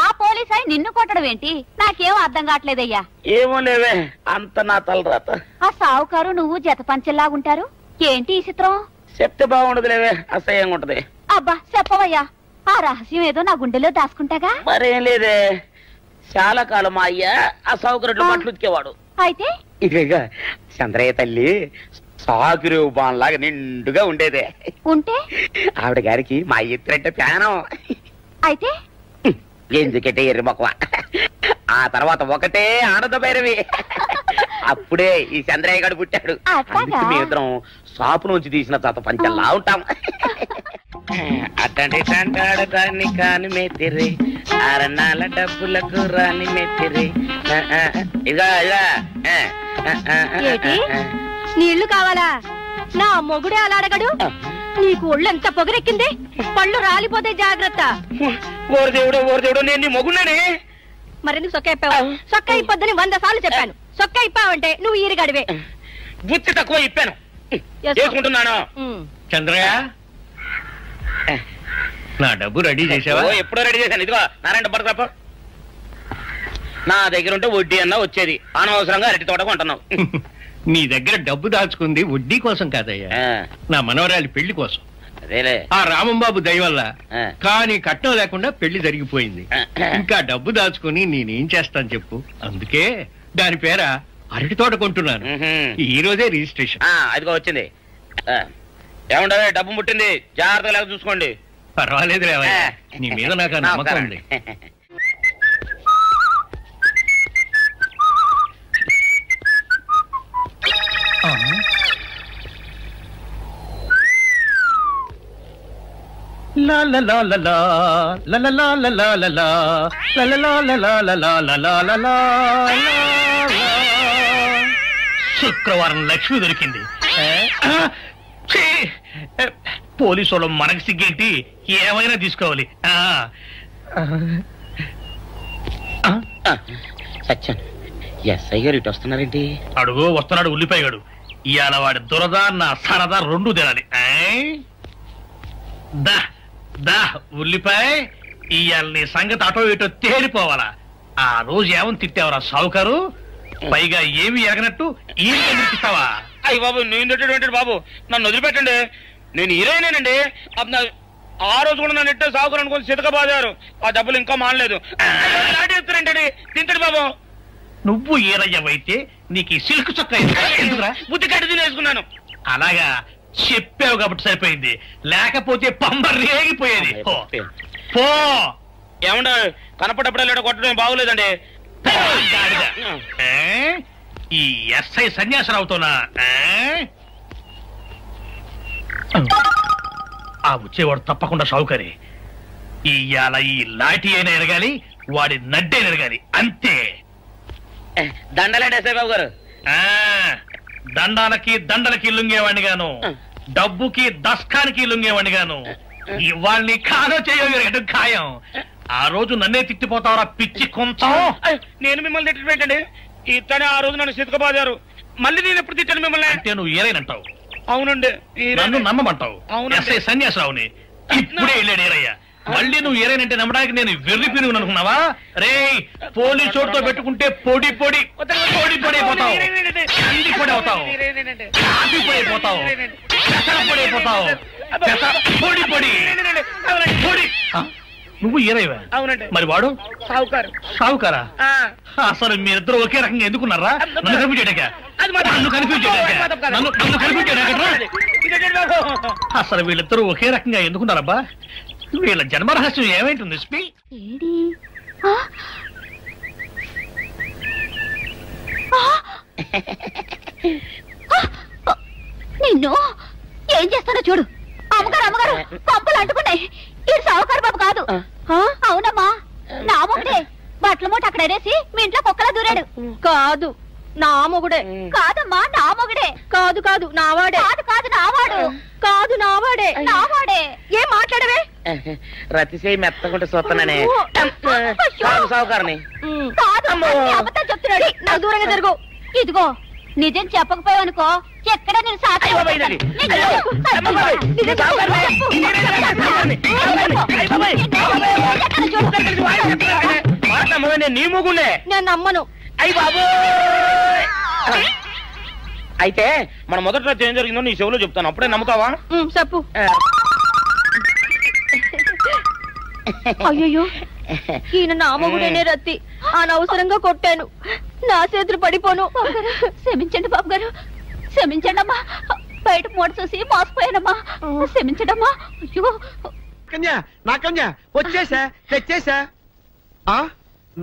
G: ఆ పోలీస్ అయి నిన్ను కొట్టడం ఏంటి? నాకేం అర్థం కావట్లేదయ్యా.
D: ఏమో లేవే, అంత నా తలరాత.
G: ఆ సావుకారు నువ్వు జత పంచెల్లాగుంటారు ఏంటి ఈ చిత్రం?
D: చెప్తే బాగుండదు లేవే, అసహ్యంగా ఉంటది.
G: అబ్బా చెప్పవయ్యా, ఆ రహస్యం ఏదో నా గుండెలో దాచుకుంటాగా.
D: మరేం లేదే, చాలా కాలం మా అయ్య ఆ సౌకర్యం బట్టలు ఉతికేవాడు.
G: అయితే
D: ఇదిగా చంద్రయ్య తల్లి
K: సాగురు బాన్లాగా నిండుగా ఉండేదే.
G: ఉంటే
K: ఆవిడ గారికి మా ఇద్దరంటే ప్యానం.
G: అయితే
K: ఎందుకంటే ఎర్రి మొక్కవ. ఆ తర్వాత ఒకటే ఆనంద భైరవి. అప్పుడే ఈ చంద్రయ్య గారు పుట్టాడు. అందుకే మీ ఇద్దరం షాపు నుంచి తీసిన తర్వాత పంచల్లా ఉంటాం. అట్టండి తంటాడు దాన్ని కాని మెత్తిరి అరణాల డబ్బులకు రాని మెత్తిరి. ఇదా
C: నీళ్లు కావాలా? నా మొగుడే అలా అడగడు. నీకు ఒళ్ళు ఎంత పొగరెక్కింది, పళ్ళు రాలిపోతే జాగ్రత్త.
K: ఓరు దేవుడు నేను నీ మొగుడనే.
C: మరెందుకు సొక్క ఇప్పావు? సొక్క ఇప్పొద్దని 100 సార్లు చెప్పాను. సొక్క ఇప్పావంటే నువ్వు ఈరిగడివే.
K: బుద్ధి తక్కువ ఇప్పాను చేసుకుంటున్నాను.
L: చంద్రయ్య, నా డబ్బు రెడీ చేసావా?
K: ఎప్పుడో రెడీ చేశాను. ఇదిగో నారాయణ డబ్బు తప్ప నా దగ్గర ఉంటే వడ్డీ అన్నా వచ్చేది. అనవసరంగా అరటి తోట కొంటున్నావు.
L: నీ దగ్గర డబ్బు దాచుకుంది వడ్డీ కోసం కాదయ్యా, నా మనవరాలి పెళ్లి కోసం. ఆ రామంబాబు దయ వల్ల కానీ కట్నం లేకుండా పెళ్లి జరిగిపోయింది. ఇంకా డబ్బు దాచుకుని నేనేం చేస్తాను చెప్పు. అందుకే దాని పేర అరటి తోట కొంటున్నాను. ఈ రోజే రిజిస్ట్రేషన్.
K: అదిగో వచ్చింది. ఏముండవే, డబ్బు ముట్టింది, జాగ్రత్తగా చూసుకోండి.
L: పర్వాలేదు లేవయ్యా, నీ మీద నాకు నమ్మకం ఉంది. శుక్రవారం లక్ష్మి దొరికింది. పోలీసు వాళ్ళు మనకి సిగ్గేంటి, ఏమైనా తీసుకోవాలి.
K: సత్యం, ఎస్ఐ గారు ఇటు వస్తున్నారేంటి?
L: అడుగు వస్తున్నాడు ఉల్లిపాయగాడు. ఇవాళ వాడి దురద నా సరదా రెండు తినాలి. దా దా ఉల్లిపాయ, ఇవాళ నీ సంగతి అటో ఇటో తేలిపోవాలా. ఆ రోజు ఏమని తిట్టావరా సావుకారు? పైగా ఏమి ఎరగనట్టు ఈ నిర్పిస్తావా?
K: అయ్యి బాబు, నేను తిట్టేటువంటి బాబు, నన్ను వదిలిపెట్టండి. నేను హీరోయినేనండి. ఆ రోజు కూడా నన్ను ఇట్టే సాగుకుని అనుకుని సితకబాదారు. ఆ డబ్బులు ఇంకా మానలేదు. ఎత్తురంటే తింటాడు బాబు.
L: నువ్వు ఏరయ్యవైతే నీకు ఈ సిల్క్ చొక్కా
K: బుద్ధి కట్టి తినేసుకున్నాను.
L: అలాగా చెప్పావు కాబట్టి సరిపోయింది, లేకపోతే పంబ రేగిపోయేది. పో.
K: ఏమండ కనపడప్పుడే లేట కొట్టడం బాగోలేదండి.
L: ఈ ఎస్ఐ సన్యాసరావుతోనా? ఆ వచ్చేవాడు తప్పకుండా షావుకరి. ఇవాళ ఈ లాఠీ అయినా ఎరగాలి, వాడి నడ్డే ఎరగాలి, అంతే.
K: దండలేండి ఎస్ఐ బాబు గారు.
L: దండాలకి దండలకి లొంగేవాడిని గాను, డబ్బుకి దస్కానికి లొంగేవాడిని గాను. ఇవాళ్ళని కాదో చేయడం ఖాయం. ఆ రోజు నన్నే తిట్టిపోతావరా పిచ్చి కొంచెం.
K: నేను మిమ్మల్ని తిట్టండి. ఇతనే ఆ రోజు నన్ను సితకబాదారు. మళ్ళీ నేను ఎప్పుడు తిట్టాను మిమ్మల్ని?
L: అంటే నువ్వు ఏరైనంటావు.
K: అవునండి,
L: నన్ను నమ్మమంటావు. ఎస్ఐ సన్యాసరావుని ఇప్పుడే వెళ్ళాడు ఏరయ్య. మళ్ళీ నువ్వు ఏరైనంటే నమ్మడానికి నేను వెర్రి పినుగు అనుకున్నావా? రే, పోలీసు చోటుతో పెట్టుకుంటే పొడి పొడి పొడి పొడి అయిపోతావు, అంది పొడి అవుతావు, కాఫీ పొడి అయిపోతావు, పొడి అయిపోతావు, పొడి పొడి పొడి. నువ్వు ఏరైవా?
K: అవునండి.
L: మరి వాడు
K: సావుకారు.
L: సావుకారా? అసలు మీరిద్దరు ఒకే రకంగా ఎందుకున్నారా? నన్ను కన్ఫ్యూజ్ చేయడాక, నన్ను కన్ఫ్యూజ్ చేయడాక, నన్ను కన్ఫ్యూజ్ చేయడాక. అసలు వీళ్ళిద్దరూ ఒకే రకంగా ఎందుకున్నారబ్బా? వీళ్ళ జన్మరహస్యం ఏమైంటుంది?
G: నిన్ను ఏం చేస్తానో చూడు. అమ్మగారు అమ్మగారు, పంపలు అంటుకున్నాయి. ఇది సావుకారు బాబు కాదు. అవునమ్మా, నా మొగుడే. బట్టల మూట అక్కడ వేసి మీ ఇంట్లో కుక్కలా దూరాడు.
C: కాదు, నా మొగుడే.
G: కాదమ్మా, నా మొగుడే.
C: కాదు కాదు, నావాడే.
G: కాదు కాదు, నావాడు.
C: కాదు, నావాడే.
G: నావాడే.
C: ఏం మాట్లాడవే?
K: రతిసేయి మెత్తకుంటే చూస్తున్నానే సావుకారని.
G: కాదు, అబద్ధం చెప్తున్నాడు.
C: నా దూరంగా జరుగు.
G: ఇదిగో, నిజం చెప్పకపోయావనుకో ఎక్కడ నేను సాక్షి.
K: నీ మొగుండే.
C: నేను నమ్మను.
K: అయ్యి బాబు, అయితే మన మొదటి రోజు ఏం జరిగిందో నీ చెవులో చెప్తాను, అప్పుడే నమ్ముతావా?
C: చెప్పు. అయ్యో, ఈయన నా మొగుడేనే రత్తి. అనవసరంగా కొట్టాను. నా చేతులు పడిపోను.
G: క్షమించండి బాబు గారు, క్షమించండమ్మా, బయట మూట చూసి మోసపోయానమ్మా, క్షమించడమ్మా. అయ్యో
M: కన్యా, నా కన్యా వచ్చేసా, తెచ్చేసా.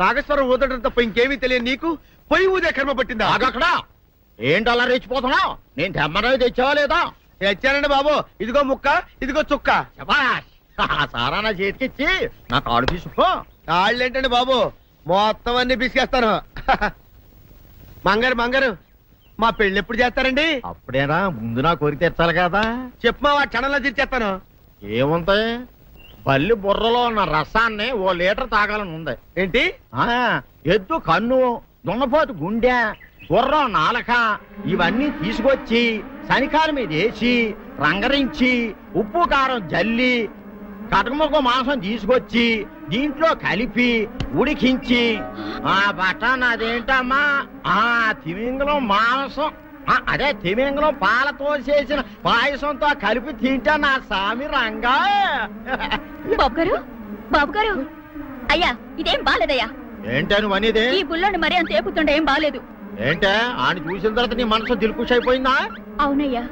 M: నాగేశ్వరం ఊదటం తప్ప ఇంకేమీ తెలియదు నీకు. పొయ్యి ఊదే కర్మ పట్టిందా?
N: అక్కడ ఏంటి అలా రెచ్చిపోతున్నావు? నేను తెమ్మనవి తెచ్చావా లేదా?
M: తెచ్చానండి బాబు. ఇదిగో ముక్క, ఇదిగో చుక్క.
N: సారా నా చేతికిచ్చి నా కాడు తీసుకో.
M: కాళ్ళు ఏంటండి బాబు, మొత్తం అన్ని బిసికేస్తాను. మంగారు మంగారు, మా పెళ్ళి ఎప్పుడు చేస్తారండి?
N: అప్పుడేనా, ముందు నా కోరిక తెచ్చాలి కదా.
M: చెప్పమా, క్షణంలో తీర్చేస్తాను.
N: ఏముంటాయి, బల్లి బుర్రలో ఉన్న రసాన్ని 1 లీటర్ తాగాలని ఉంది.
M: ఏంటి?
N: ఎద్దు కన్ను, దున్నపోతు గుండె, గుర్రం నాలక ఇవన్నీ తీసుకొచ్చి శనికాల మీద వేసి రంగరించి ఉప్పు కారం జల్లి కటకముక్క మాంసం తీసుకొచ్చి దీంట్లో కలిపి ఉడికించి బటన్ అదేంటమ్మా తిమింగలం మాంసం, అదే తిమింగలం పాలతో చేసిన పాయసంతో కలిపి తింటా నా సామి రంగా.
G: బాబు గారు, అయ్యా ఇదేం బాలేదయ్యా.
N: ఏంటని అనేది?
G: ఈ బుల్లోని మరీ అంత ఏపుతుండే ఏం బాలేదు.
N: ఏంటే ఆయన చూసిన తర్వాత నీ మనసు దిల్కుష్ అయిపోయిందా?
G: అవునయ్యా,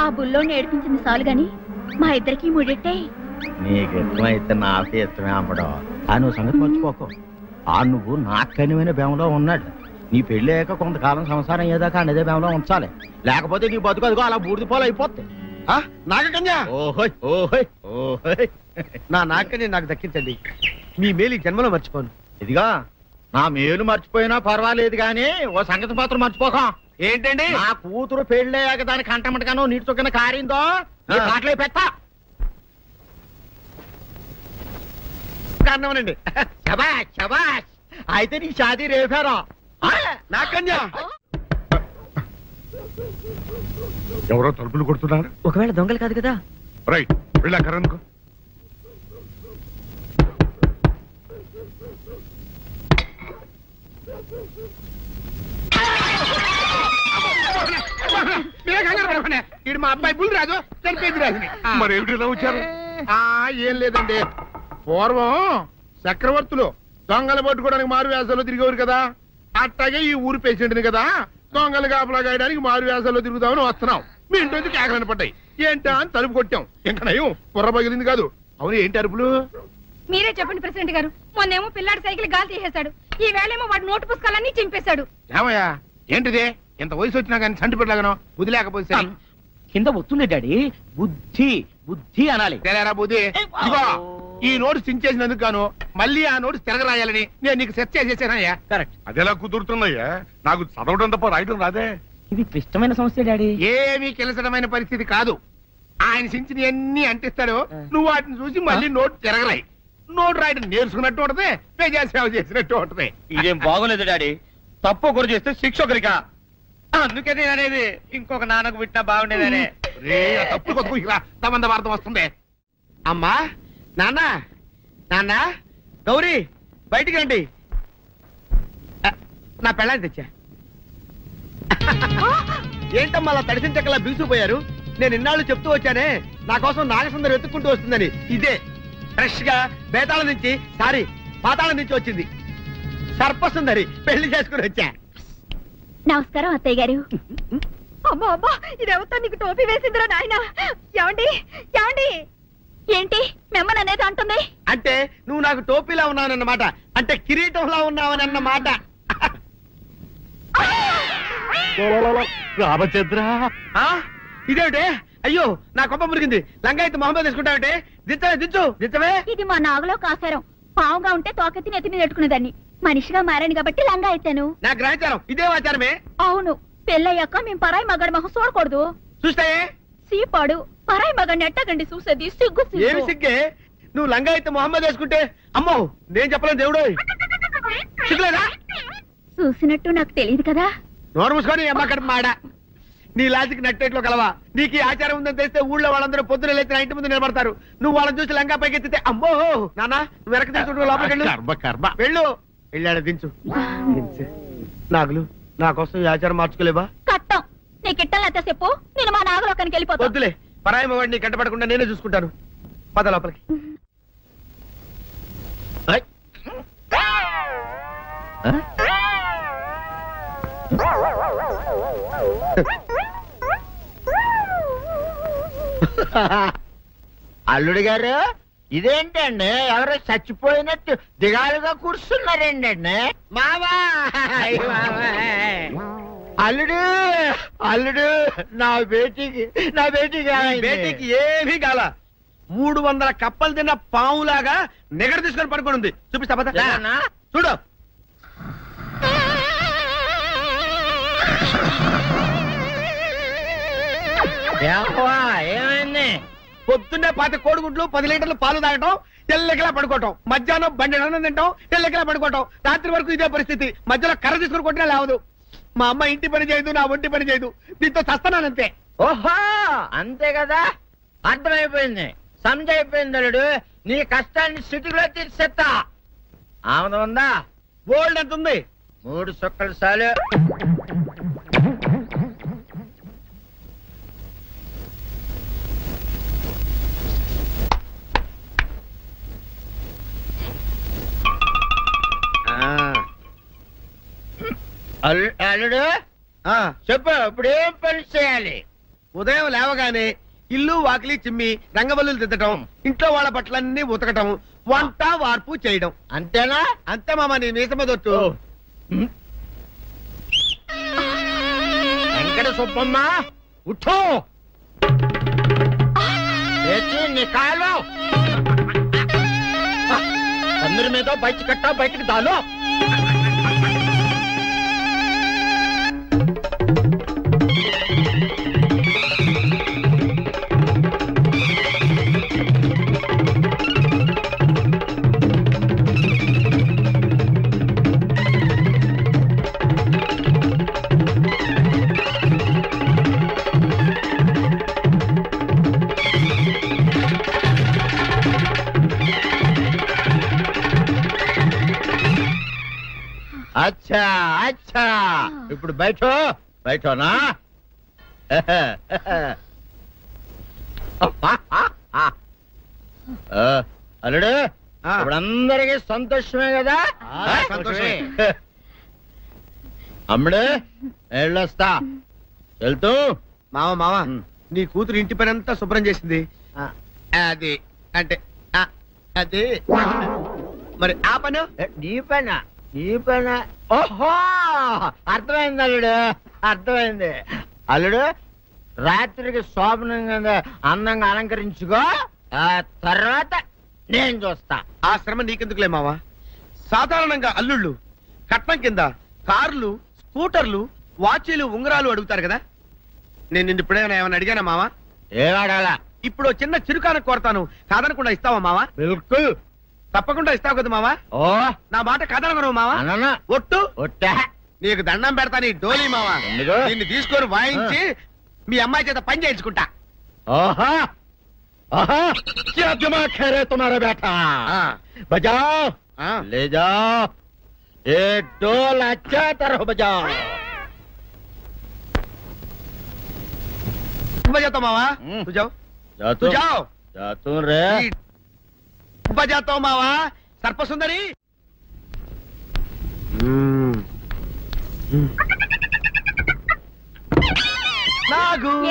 G: ఆ బుల్లోని ఏడిపించింది చాలు గాని మా ఇద్దరికి ముడిట్టే.
N: నీకు ఇష్టమైతే నాకే ఇష్టమే అమ్మడం. ఆ నువ్వు సంగతి మర్చిపోకు. ఆ నువ్వు నాకు కనివైన బేమలో ఉన్నాడు. నీ పెళ్లి అయ్యాక కొంతకాలం సంసారం ఏదాకా అదే బేమలో ఉంచాలి, లేకపోతే నీ బతుకు అదిగో అలా బూడిద పోలు అయిపోతాయి.
M: నాగకన్యా,
N: ఓహోయ్ ఓహోయ్ ఓహోయ్,
M: నా నాగకన్య నాకు దక్కించండి. మీ మేలు జన్మలో మర్చిపోను.
N: ఇదిగా నా మేలు మర్చిపోయినా పర్వాలేదు గాని ఓ సంగతి మాత్రం మర్చిపోకం.
M: ఏంటండి?
N: నా కూతురు పెళ్ళయ్యాక దానికి కంటమటగానో నీటి చొక్కన కారిందో కాట్లే పెట్టా
M: కారణమనండి.
N: శబాష్ శబాష్, అయితే నీ షాదీ రేపారా?
M: నాకన్యా,
H: ఎవరో తలుపులు కొడుతున్నారు.
I: ఒకవేళ దొంగలు కాదు కదా?
H: రైట్, వెళ్ళాకరనుకో.
B: ఇడు మా అబ్బాయి బుల్లిరాజు, చనిపోయింది రాజుని.
H: మరేమిటి ఇలా వచ్చారు?
B: ఏం లేదండి, పూర్వం చక్రవర్తులు దొంగలు పట్టుకోవడానికి మారు వేసాల్లో తిరిగేవారు కదా, అట్టాగే ఈ ఊరు పేషెంట్ని కదా దొంగలు కాపలా గాయడానికి మారు వేసాల్లో తిరుగుదామని వస్తున్నాం. మీ ఇంటి కేకలని పడ్డాయి. ఏంటా అని తలుపు కొట్టాం. ఇంకా నయం బుర్ర పగిలింది కాదు. అవును, ఏంటి అరుపులు?
O: మీరే చెప్పండి ప్రెసిడెంట్ గారు. మొన్నేమో పిల్లాడి సైకిల్ గాలి తీసేశాడు, ఈ వేళేమో వాడి నోటు పుస్తకాలన్నీ చింపేశాడు.
B: ఏమయ్యా ఏంటిదే, ఇంత వయసు వచ్చినా కానీ సంటి పెట్టలాగనో బుద్ధి లేకపోతే
E: కింద వస్తుంది డాడీ. బుద్ధి బుద్ధి అనాలి.
B: తెలేరా బుద్ధి. ఇదిగో ఈ నోట్స్ చించేసినందుకు గాను మళ్ళీ ఆ నోట్స్ తిరగరాయాలని నేను నీకు సెట్ చేసేసానయ్యా.
E: కరెక్ట్.
H: అదెలా కుదురుతున్నాయ్యా? నాకు చదవడం తప్ప రాయటం రాదే.
E: ఇది క్లిష్టమైన సమస్య డాడీ.
B: ఏమీ కిలసడమైన పరిస్థితి కాదు. ఆయన చించిన అన్ని అంటిస్తాడు, నువ్వు వాటిని చూసి మళ్ళీ నోట్ తిరగరాయి. నోటు రాయడం నేర్చుకున్నట్టు ఉంటది, ప్రజాసేవ చేసినట్టు ఉంటది.
D: ఇదేం బాగోలేదు డాడీ. తప్పు ఒకరు చేస్తే శిక్ష ఒకరికా? అందుకే నేను అనేది ఇంకొక నాన్నకు పుట్టినా బాగుండేదనే.
B: తప్పు కొద్దు ఇలా సంబంధ వార్త వస్తుంది.
M: అమ్మా, నాన్న, నాన్న, గౌరీ బయటికి రండి. నా పెళ్ళాన్ని తెచ్చా. ఏంటమ్మా అలా తడిసిన చెక్కలా బిగుసిపోయారు? నేను ఇన్నాళ్ళు చెప్తూ వచ్చానే నా కోసం నాగసుందరం వెతుక్కుంటూ వస్తుందని. ఇదే ఫ్రెష్ గా బేతాళం నుంచి పాతాళం నుంచి వచ్చింది సర్పసుందరి. పెళ్లి చేసుకుని వచ్చా.
G: నమస్కారం అత్తయ్య గారు.
O: అమ్మా అమ్మా, ఇదేవతో నీకు టోపీ వేసిందిరా నాయన. ఏమండి ఏమండి?
G: ఏంటి మిమ్మల్ని అనేది అంటుంది?
M: అంటే నువ్వు నాకు టోపీలా ఉన్నావనన్నమాట, అంటే కిరీటంలా ఉన్నావని అన్నమాట.
N: రామచంద్ర,
M: ఇదేమిటే? అయ్యో నా కొప్ప మురిగింది. లంగా అయితే మొహమ్మద్ తీసుకుంటావంటే దించవే.
G: ఇది మా నాగలో కాసారం. పావుగా ఉంటే తోకెత్తి నెత్తి మీద పెట్టుకునేదాన్ని. మనిషిగా మారాను కాబట్టి లంగా అయితాను.
M: నా గ్రహచారం ఇదే ఆచారమే.
G: అవును, పెళ్ళయ్యాక మేము పరాయి మగాడి మొహం చూడకూడదు.
M: చూస్తాయే
G: సీపాడు పరాయి మగాడిని ఎట్టగండి చూసేది. సిగ్గు
M: ఏమి సిగ్గే? నువ్వు లంగా అయితే మొహమ్మద్ వేసుకుంటే అమ్మో నేను చెప్పలేను దేవుడు. సిగ్గులేదా?
G: చూసినట్టు నాకు తెలియదు కదా.
M: నోరు మూసుకొని అమ్మక్కడ మాడ. నీ లాజిక్ నట్టేట్లో కలవా? నీకు ఈ ఆచారం ఉందని తెలిస్తే ఊళ్ళో వాళ్ళందరూ పొద్దున లేచి నా ఇంటి ముందు నిలబడతారు. నువ్వు వాళ్ళని చూసి లంగా పైకి ఎత్తితే అమ్మో నాన్న నువ్వు వెనక తీసుకుంటూ లోపలికి వెళ్ళు. వెళ్ళాడు దించు. నాగులు నా కోసం ఈ ఆచారం మార్చుకోలేవా?
G: కట్టం నీకు ఇట్టలేతే చెప్పు, నేను మా నాగలోకానికి వెళ్ళిపోతా.
M: వద్దులే, పరాయి వాడిని కంటపడకుండా నేనే చూసుకుంటాను. పద లోపలికి.
N: అల్లుడు గారు ఇదేంటండి ఎవరో చచ్చిపోయినట్టు దిగాలుగా కూర్చున్నారేంటండి మావా అల్లుడు అల్లుడు నా బేటీకి
M: ఏమీ కాల 300 కప్పలు తిన్న పావులాగా నిగడ తీసుకొని పడుకొని ఉంది. చూపిస్తా పద. చూడు
N: ఏమైంది?
M: పొద్దున్నే 10 కోడిగుడ్లు 10 లీటర్లు పాలు తాగటం, ఎల్లెకలా పడుకోవటం, మధ్యాహ్నం బండి అన్నం తింటాం, ఎల్లెకలా పడుకోవటం, రాత్రి వరకు ఇదే పరిస్థితి. మధ్యలో కర్ర తీసుకుని కొట్టినా లేవదు. మా అమ్మ ఇంటి పని చేయదు, నా ఒంటి పని చేయదు. దీంతో చస్తానంతే.
N: ఓహో అంతే కదా, అర్థమైపోయింది, సమజైపోయింది అల్లుడు. నీ కష్టాన్ని సిటీలో తీర్చేస్తా. ఆమె ఉందా?
M: గోల్డ్ ఎంత ఉంది?
N: 3 సుక్కలు చాలు. అల్లుడు చెప్పు, ఇప్పుడు ఏం పని చేయాలి?
M: ఉదయం లేవగానే ఇల్లు వాకిలి చిమ్మి రంగవల్లులు దిద్దటం, ఇంట్లో వాళ్ళ బట్టలన్నీ ఉతకటం, వంట వార్పు చేయడం.
N: అంతేనా?
M: అంతే మామ, నీ మీసమదొట్టు.
N: వెంకట సుబ్బమ్మ ఉఠో, నీ కాలు అందరి మీద బయట కట్టా, బయటకు దాలో. అచ్చా అచ్చా, ఇప్పుడు బయటనా? అల్లుడు ఇప్పుడు అందరికీ సంతోషమే కదా?
M: సంతోషమే.
N: అమ్ముడు వెళ్ళొస్తా. వెళ్తూ
M: మామ నీ కూతురు ఇంటి పని అంతా శుభ్రం చేసింది. అది అంటే అది మరి ఆ పని
N: నీ పైన. ఓహో అర్థమైంది అల్లుడు, అర్థమైంది. అల్లుడు రాత్రికి శోభనంగా అందంగా అలంకరించుకో, ఆ తర్వాత నేను చూస్తా.
M: ఆ శ్రమ నీకెందుకులే మావా. సాధారణంగా అల్లుళ్ళు కట్నం కింద కార్లు, స్కూటర్లు, వాచీలు, ఉంగరాలు అడుగుతారు కదా. నేను నిన్ను ఇప్పుడేమైనా ఏమైనా అడిగానా మావా?
N: ఏవాడాలా?
M: ఇప్పుడు చిన్న చిరుకాన కోరతాను, కాదనకుండా ఇస్తావా మావా?
N: బిల్కుల్
M: తప్పకుండా ఇస్తావు కదా మావా?
N: ఓ
M: నా మాట కాదనగను మావా. ఒట్టు నీకు దండం పెడతాను. ఈ డోలీ మావా దీన్ని తీసుకొని వాయించి మీ అమ్మాయి చేత పని చేయించుకుంటా.
N: तुम्हारा बेटा बजाओ, ले जाओ ये डोल अच्छा तरह बजाओ.
M: बजाता मावा, तू जाओ तू जाओ.
N: जातू रे
M: बजाता मावा. सर्पसुंदरी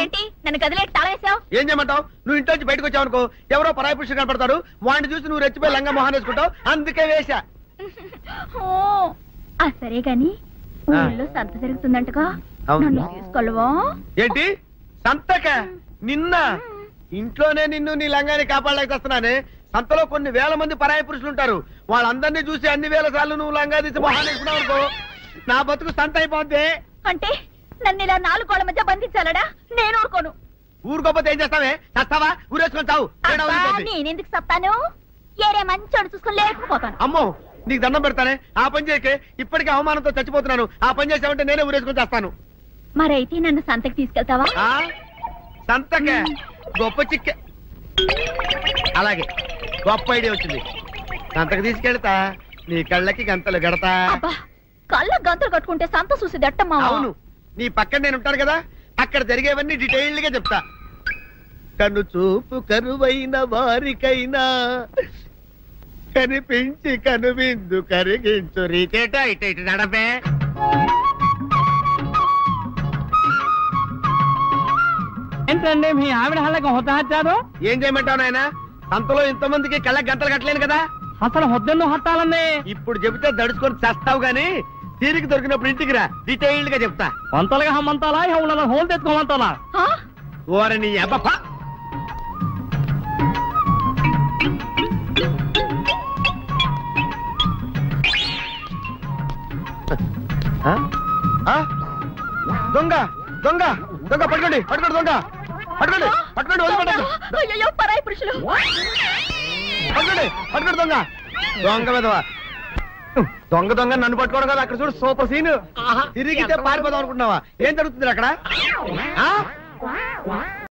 G: ఏంటి నన్ను గదిలో తాళేసావు?
M: ఏం చేయమంటావు? నువ్వు ఇంట్లో నుంచి బయటకు వచ్చావు అనుకో, ఎవరో పరాయి పురుషులు కనపడతారు, వాడిని చూసి నువ్వు రెచ్చిపోయి లంగా మొహాన్ని వేసుకుంటావు, అందుకే వేశా.
G: సరే గాని ఊళ్ళో సంత జరుగుతుందంటగా, నన్ను తీసుకెళ్ళవా?
M: ఏంటి సంతక? నిన్న ఇంట్లోనే నిన్ను నీ లంగాన్ని కాపాడలేకొస్తున్నానే. సంతలో కొన్ని వేల మంది పరాయి పురుషులు ఉంటారు, వాళ్ళందరినీ చూసి అన్ని వేల సార్లు నువ్వు లంగా తీసి మొహాన్ని వేసుకున్నావు అనుకో, నా బతుకు సంత అయిపోద్ది.
G: అంటే నన్ను ఇలా 4 గోళ్ల మధ్య బంధించాలడా? నేను ఊరుకోను.
M: ఊరుకోపోతే ఏం చేస్తావే? చస్తావా? ఊరేసుకొని చావు.
G: నేనెందుకు చెప్తాను? ఏరే మంచోడు చూసుకొని లేకపోతాను.
M: అమ్మో నీకు దండం పెడతానే, ఆ పని చేయకే. ఇప్పటికే అవమానంతో చచ్చిపోతున్నాను, ఆ పని చేసావంటే నేనే ఊరేసుకొని చేస్తాను.
G: మరైతే నన్ను సంతకి తీసుకెళ్తావా?
M: సంతకే? గొప్ప చిక్కే. అలాగే గొప్ప ఐడియా వచ్చింది. సంతకు తీసుకెళ్తా, నీ కళ్ళకి గంతలు గడతా.
G: కళ్ళ గంతలు కట్టుకుంటే సంత చూసి దట్టమ్మా.
M: అవును, నీ పక్కన నేను ఉంటాను కదా, అక్కడ జరిగేవన్నీ డీటెయిల్ గా చెప్తా. కను చూపు కరువైన వారికైనా కనిపించి కనువిందు కరిగించు రీచేట ఇటు ఇటు నడపే.
O: ఎంత
E: ఏమిటండి మీ ఆవిడ హళ్ళకి హొత్తహత్యారు?
M: ఏం చేయమంటావు నాయన? సంతలో ఇంతమందికి కళ్ళకి గంటలు కట్టలేను కదా.
E: అసలు హొద్దెన్ను హత్తాలండి.
M: ఇప్పుడు చెబితే దడుచుకొని చేస్తావు గాని తీరికి దొరికినప్పుడు ఇంటికి రా, డీటెయిల్డ్ గా చెప్తా.
E: వంతలుగా హమ్మంతాలా ఇవ్వ హోల్ తెచ్చుకోమంటాలా?
M: ఓర నీ అబ్బ దొంగ దొంగ దొంగ పట్టుకోండి పట్టుకోండి దొంగ పట్టుకోండి పట్టుకోండి వదిలిపెట్టండి.
G: అయ్యో పరాయి పురుషులు.
M: పట్టుకోండి పట్టుకోండి దొంగ దొంగ విధవా. దొంగ దొంగ నన్ను పట్టుకోవడం కదా. అక్కడ చూడు సూపర్ సీన్. తిరిగితే పారిపోదాం అనుకుంటున్నావా? ఏం జరుగుతుంది అక్కడ?